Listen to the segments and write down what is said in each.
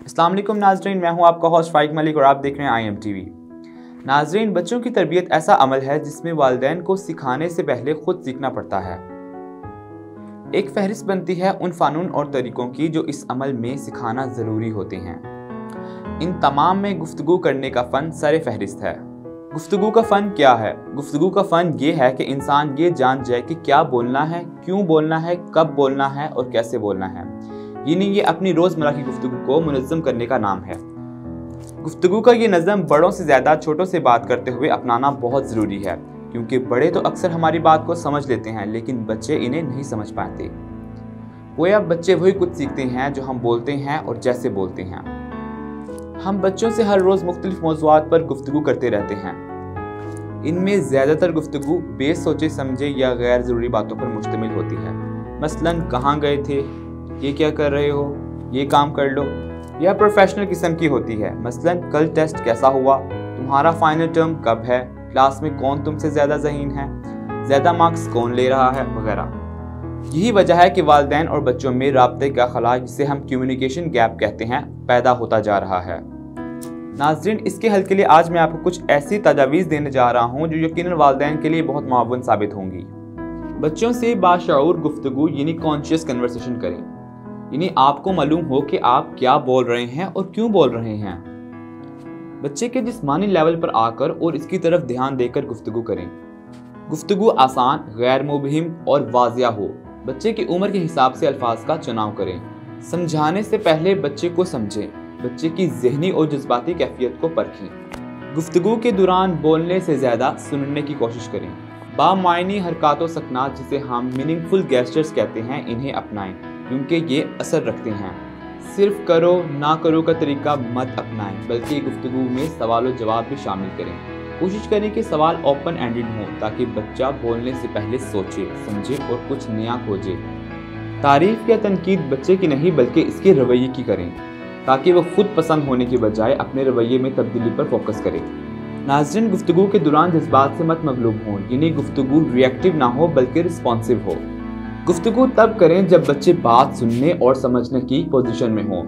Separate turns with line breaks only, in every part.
अस्सलाम वालेकुम नाज़रीन, मैं हूं आपका होस्ट फाइक मलिक और आप देख रहे हैं IM TV। नाज़रीन, बच्चों की तरबियत ऐसा अमल है जिसमें वालिदैन को सिखाने से पहले खुद सीखना पड़ता है। एक फहरिस्त बनती है उन फ़ानून और तरीक़ों की जो इस अमल में सिखाना ज़रूरी होते हैं। इन तमाम में गुफ्तगू करने का फ़न सर फहरिस्त है। गुफ्तगू का फ़न क्या है? गुफ्तगू का फ़न ये है कि इंसान ये जान जाए कि क्या बोलना है, क्यों बोलना है, कब बोलना है और कैसे बोलना है। यानी ये अपनी रोज़मर्रा की गुफ्तगू को मुनज़्ज़म करने का नाम है। गुफ्तगू का ये नज़म बड़ों से ज़्यादा छोटों से बात करते हुए अपनाना बहुत ज़रूरी है, क्योंकि बड़े तो अक्सर हमारी बात को समझ लेते हैं लेकिन बच्चे इन्हें नहीं समझ पाते। गोया बच्चे वही कुछ सीखते हैं जो हम बोलते हैं और जैसे बोलते हैं। हम बच्चों से हर रोज़ मुख्तलिफ मौज़ूआत पर गुफ्तगू करते रहते हैं। इनमें ज़्यादातर गुफ्तगू बेसोचे समझे या गैर ज़रूरी बातों पर मुश्तमिल होती है। मसलन कहाँ गए थे, ये क्या कर रहे हो, ये काम कर लो। यह प्रोफेशनल किस्म की होती है, मसलन कल टेस्ट कैसा हुआ, तुम्हारा फाइनल टर्म कब है, क्लास में कौन तुमसे ज़्यादा ज़हीन है, ज़्यादा मार्क्स कौन ले रहा है, वगैरह। यही वजह है कि वालिदैन और बच्चों में राब्ते का खला, जिसे हम कम्युनिकेशन गैप कहते हैं, पैदा होता जा रहा है। नाज़रीन, इसके हल के लिए आज मैं आपको कुछ ऐसी तजावीज़ देने जा रहा हूँ जो यकीनन वालिदैन के लिए बहुत मुआवन साबित होंगी। बच्चों से बाशऊर गुफ्तगू यानी कॉन्शियस कन्वर्सेशन करें, यानी आपको मालूम हो कि आप क्या बोल रहे हैं और क्यों बोल रहे हैं। बच्चे के जिस्मानी लेवल पर आकर और इसकी तरफ ध्यान देकर गुफ्तगू करें। गुफ्तगू आसान, गैर मुबहिम और वाज़िया हो। बच्चे की उम्र के हिसाब से अल्फाज का चुनाव करें। समझाने से पहले बच्चे को समझें। बच्चे की ज़हनी और जज्बाती कैफियत को परखें। गुफ्तगू के दौरान बोलने से ज़्यादा सुनने की कोशिश करें। बामायनी हरकत व सकनात, जिसे हम मीनिंगफुल गेस्चर्स कहते हैं, इन्हें अपनाएं क्योंकि ये असर रखते हैं। सिर्फ करो ना करो का तरीका मत अपनाएं, बल्कि गुफ्तगू में सवाल और जवाब भी शामिल करें। कोशिश करें कि सवाल ओपन एंडेड हो ताकि बच्चा बोलने से पहले सोचे, समझे और कुछ नया खोजे। तारीफ या तनकीद बच्चे की नहीं बल्कि इसके रवैये की करें, ताकि वो खुद पसंद होने की बजाय अपने रवैये में तब्दीली पर फोकस करे। नाज़रीन, गुफ्तगू के दौरान जज्बात से मत मगलूब हों, यानी गुफ्तगू रिएक्टिव ना हो बल्कि रिस्पॉन्सिव हो। गुफ्तगू तब करें जब बच्चे बात सुनने और समझने की पोजीशन में हों।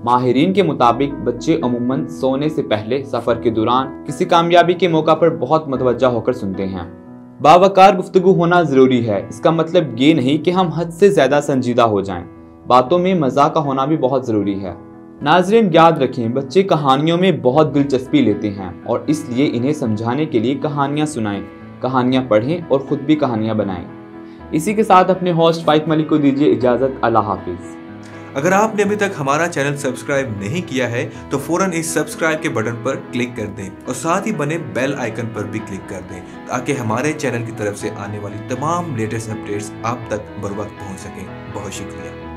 माहिरीन के मुताबिक बच्चे अमूमन सोने से पहले, सफ़र के दौरान, किसी कामयाबी के मौका पर बहुत मुतवज्जा होकर सुनते हैं। बावकार गुफ्तगू होना ज़रूरी है। इसका मतलब ये नहीं कि हम हद से ज़्यादा संजीदा हो जाएं। बातों में मज़ाक का होना भी बहुत ज़रूरी है। नाज़रीन, याद रखें, बच्चे कहानियों में बहुत दिलचस्पी लेते हैं और इसलिए इन्हें समझाने के लिए कहानियाँ सुनाएं, कहानियाँ पढ़ें और ख़ुद भी कहानियाँ बनाएं। इसी के साथ अपने होस्ट फाइक मलिक को दीजिए इजाज़त। अल्लाह हाफिज़।
अगर आपने अभी तक हमारा चैनल सब्सक्राइब नहीं किया है तो फौरन इस सब्सक्राइब के बटन पर क्लिक कर दें और साथ ही बने बेल आइकन पर भी क्लिक कर दें, ताकि हमारे चैनल की तरफ से आने वाली तमाम लेटेस्ट अपडेट्स आप तक बर वक्त पहुँच सकें। बहुत शुक्रिया।